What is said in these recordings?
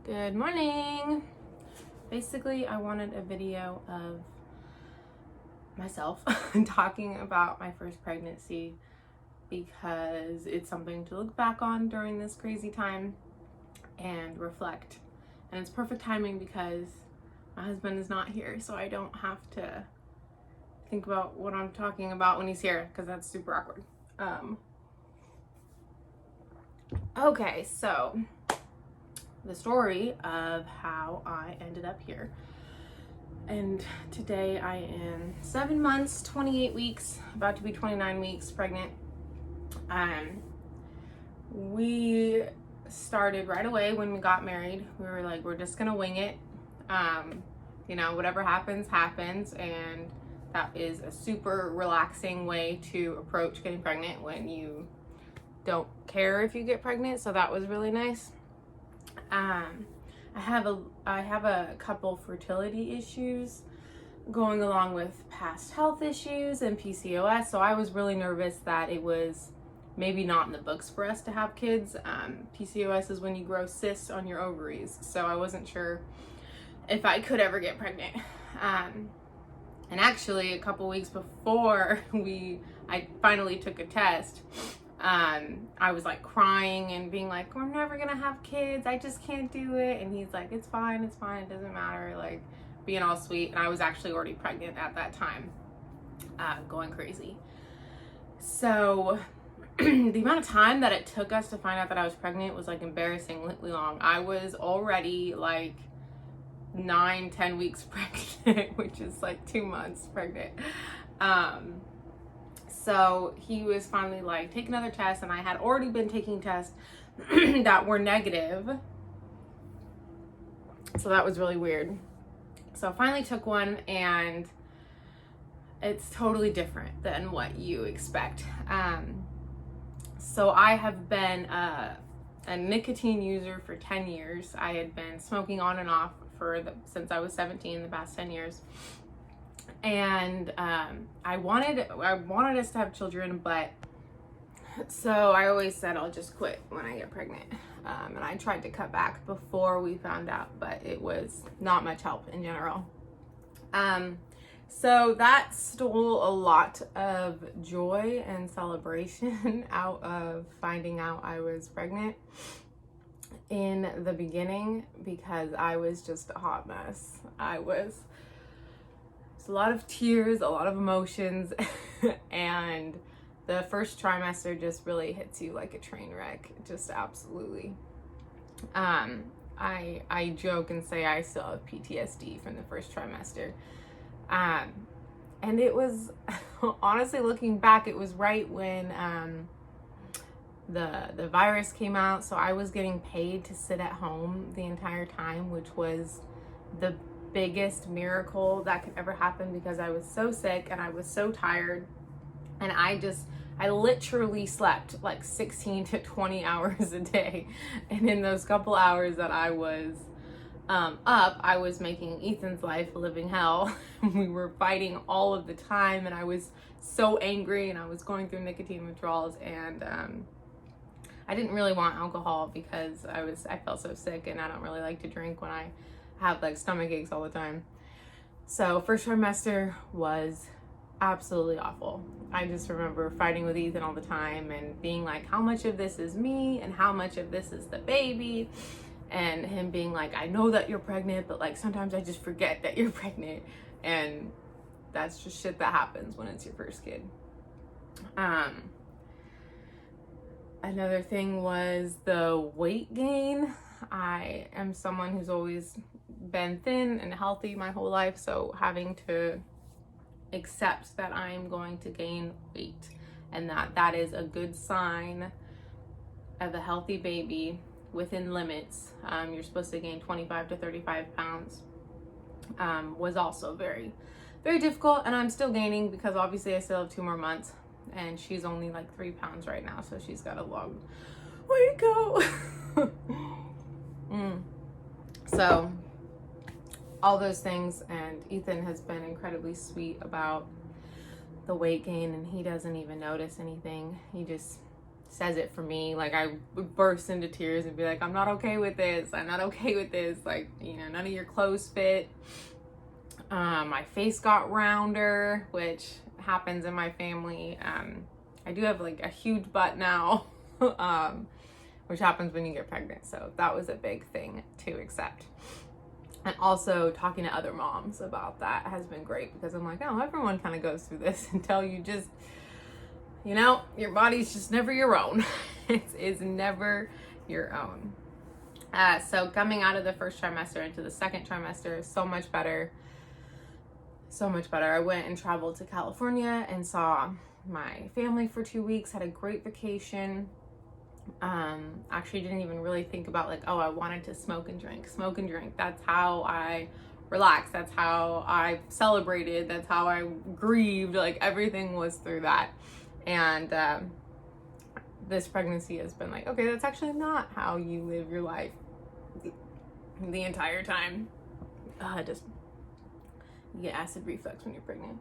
Good morning. Basically, I wanted a video of myself talking about my first pregnancy because it's something to look back on during this crazy time and reflect. And it's perfect timing because my husband is not here, so I don't have to think about what I'm talking about when he's here because that's super awkward. Okay, so the story of how I ended up here. And today I am 7 months, 28 weeks, about to be 29 weeks pregnant. We started right away when we got married. We were like, we're just gonna wing it. Whatever happens, happens. And that is a super relaxing way to approach getting pregnant when you don't care if you get pregnant. So that was really nice. I have a couple fertility issues going along with past health issues and PCOS, so I was really nervous that it was maybe not in the books for us to have kids. PCOS is when you grow cysts on your ovaries, so I wasn't sure if I could ever get pregnant. And actually, a couple weeks before I finally took a test, I was like crying and being like, we're never gonna have kids, I just can't do it. And he's like, it's fine, it doesn't matter, like being all sweet. And I was actually already pregnant at that time, going crazy. So the amount of time that it took us to find out that I was pregnant was like embarrassingly long. I was already like 9-10 weeks pregnant, which is like 2 months pregnant. So he was finally like, take another test, and I had already been taking tests that were negative. So that was really weird. So I finally took one, and it's totally different than what you expect. So I have been a nicotine user for 10 years. I had been smoking on and off since I was 17, the past 10 years. And I wanted us to have children, but so I always said I'll just quit when I get pregnant. And I tried to cut back before we found out, but it was not much help in general. So that stole a lot of joy and celebration out of finding out I was pregnant in the beginning, because I was just a hot mess. A lot of tears, a lot of emotions, and the first trimester just really hits you like a train wreck, just absolutely. I joke and say I still have PTSD from the first trimester. And it was, honestly, looking back, it was right when the virus came out, so I was getting paid to sit at home the entire time, which was the biggest miracle that could ever happen, because I was so sick and I was so tired, and I literally slept like 16 to 20 hours a day. And in those couple hours that I was up, I was making Ethan's life a living hell. We were fighting all of the time, and I was so angry, and I was going through nicotine withdrawals, and I didn't really want alcohol because I felt so sick, and I don't really like to drink when I have like stomach aches all the time. So first trimester was absolutely awful. I just remember fighting with Ethan all the time and being like, how much of this is me and how much of this is the baby? And him being like, I know that you're pregnant, but like sometimes I just forget that you're pregnant. And that's just shit that happens when it's your first kid. Another thing was the weight gain. I am someone who's always been thin and healthy my whole life, so having to accept that I'm going to gain weight, and that is a good sign of a healthy baby within limits. You're supposed to gain 25 to 35 pounds. Was also very, very difficult, and I'm still gaining because obviously I still have 2 more months, and she's only like 3 pounds right now, so she's got a long way to go. So all those things, and Ethan has been incredibly sweet about the weight gain, and he doesn't even notice anything. He just says it for me. Like, I would burst into tears and be like, I'm not okay with this. I'm not okay with this. Like, you know, none of your clothes fit. My face got rounder, which happens in my family. I do have like a huge butt now, which happens when you get pregnant. So that was a big thing to accept. And also talking to other moms about that has been great, because I'm like, oh, everyone kind of goes through this until you just, you know, your body's just never your own. It's never your own. So coming out of the first trimester into the second trimester is so much better. So much better. I went and traveled to California and saw my family for 2 weeks, had a great vacation. Actually didn't even really think about like, oh, I wanted to smoke and drink. That's how I relaxed. That's how I celebrated. That's how I grieved. Like, everything was through that. And this pregnancy has been like, okay, that's actually not how you live your life the entire time. Just you get acid reflux when you're pregnant.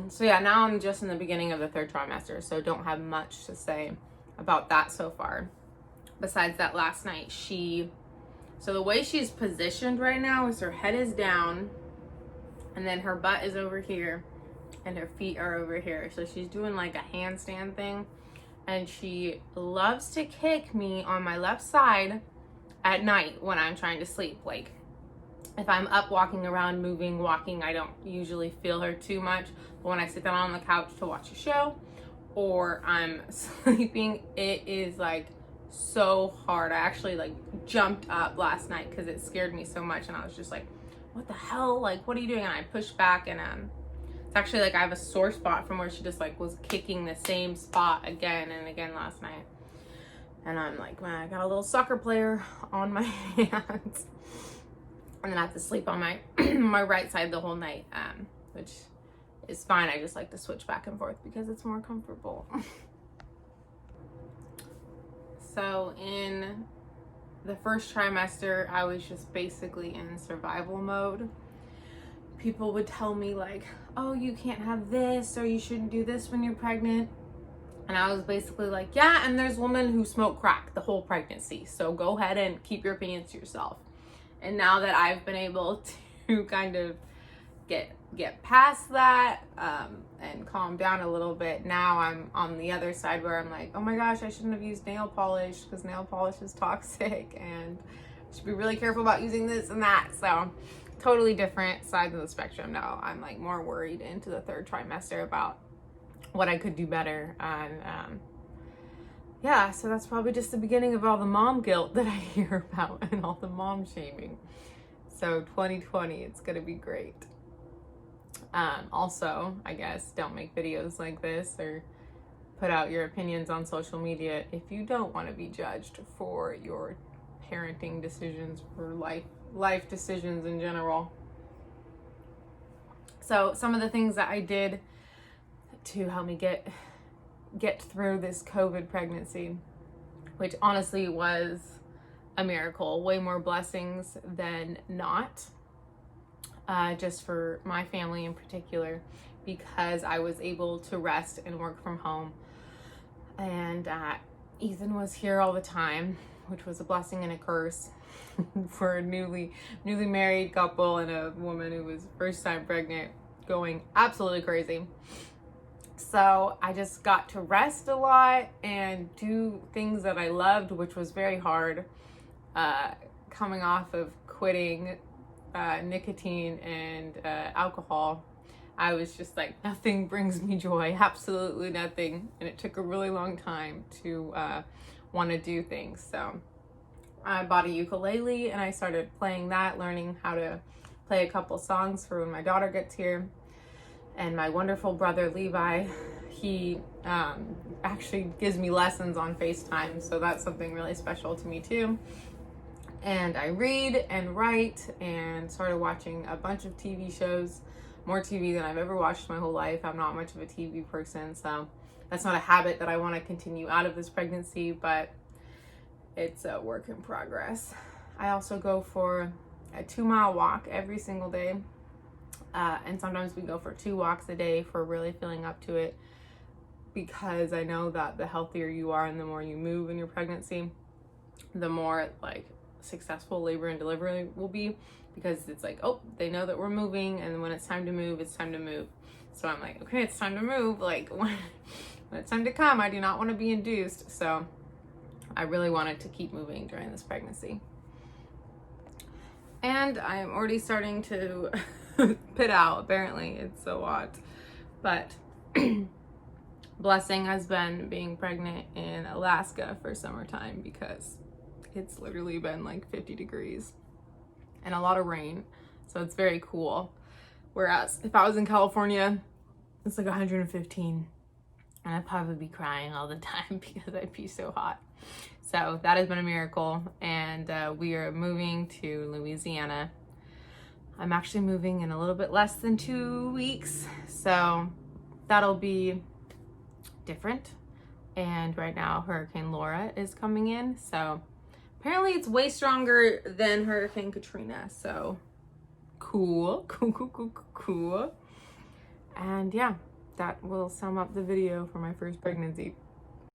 So yeah, now I'm just in the beginning of the third trimester, so don't have much to say about that so far. Besides that, last night so the way she's positioned right now is her head is down, and then her butt is over here, and her feet are over here. So she's doing like a handstand thing, and she loves to kick me on my left side at night when I'm trying to sleep. Like, if I'm up walking around, moving, walking, I don't usually feel her too much. But when I sit down on the couch to watch a show or I'm sleeping, it is like so hard. I actually like jumped up last night because it scared me so much, and I was just like, what the hell? Like, what are you doing? And I pushed back, and it's actually like I have a sore spot from where she just like was kicking the same spot again and again last night. And I'm like, man, I got a little soccer player on my hands. And then I have to sleep on my my right side the whole night, which is fine. I just like to switch back and forth because it's more comfortable. So in the first trimester, I was just basically in survival mode. People would tell me like, oh, you can't have this, or you shouldn't do this when you're pregnant. And I was basically like, yeah, and there's women who smoke crack the whole pregnancy. So go ahead and keep your opinions to yourself. And now that I've been able to kind of get past that and calm down a little bit, now I'm on the other side where I'm like, oh my gosh, I shouldn't have used nail polish because nail polish is toxic, and I should be really careful about using this and that. So totally different sides of the spectrum now. I'm like more worried into the third trimester about what I could do better. And yeah, so that's probably just the beginning of all the mom guilt that I hear about and all the mom shaming. So 2020, it's gonna be great. Also, I guess, don't make videos like this or put out your opinions on social media if you don't want to be judged for your parenting decisions, for life decisions in general. So some of the things that I did to help me get through this COVID pregnancy, which honestly was a miracle, way more blessings than not, just for my family in particular, because I was able to rest and work from home. And Ethan was here all the time, which was a blessing and a curse for a newly married couple and a woman who was first time pregnant, going absolutely crazy. So I just got to rest a lot and do things that I loved, which was very hard, coming off of quitting nicotine and alcohol. I was just like, nothing brings me joy, absolutely nothing. And it took a really long time to want to do things. So I bought a ukulele and I started playing that, learning how to play a couple songs for when my daughter gets here. And my wonderful brother Levi, he actually gives me lessons on FaceTime, so that's something really special to me too. And I read and write and started watching a bunch of TV shows, more TV than I've ever watched my whole life. I'm not much of a TV person, so that's not a habit that I want to continue out of this pregnancy, but it's a work in progress. I also go for a 2-mile walk every single day. And sometimes we go for 2 walks a day if we're really feeling up to it, because I know that the healthier you are and the more you move in your pregnancy, the more like successful labor and delivery will be, because it's like, oh, they know that we're moving, and when it's time to move, it's time to move. So I'm like, okay, it's time to move. Like when it's time to come, I do not want to be induced. So I really wanted to keep moving during this pregnancy. And I'm already starting to pit out. Apparently it's so hot, but blessing has been being pregnant in Alaska for summertime, because it's literally been like 50 degrees and a lot of rain. So it's very cool. Whereas if I was in California, it's like 115 and I'd probably be crying all the time because I'd be so hot. So that has been a miracle. And we are moving to Louisiana. I'm actually moving in a little bit less than 2 weeks. So that'll be different. And right now Hurricane Laura is coming in. So apparently it's way stronger than Hurricane Katrina. So cool. And yeah, that will sum up the video for my first pregnancy.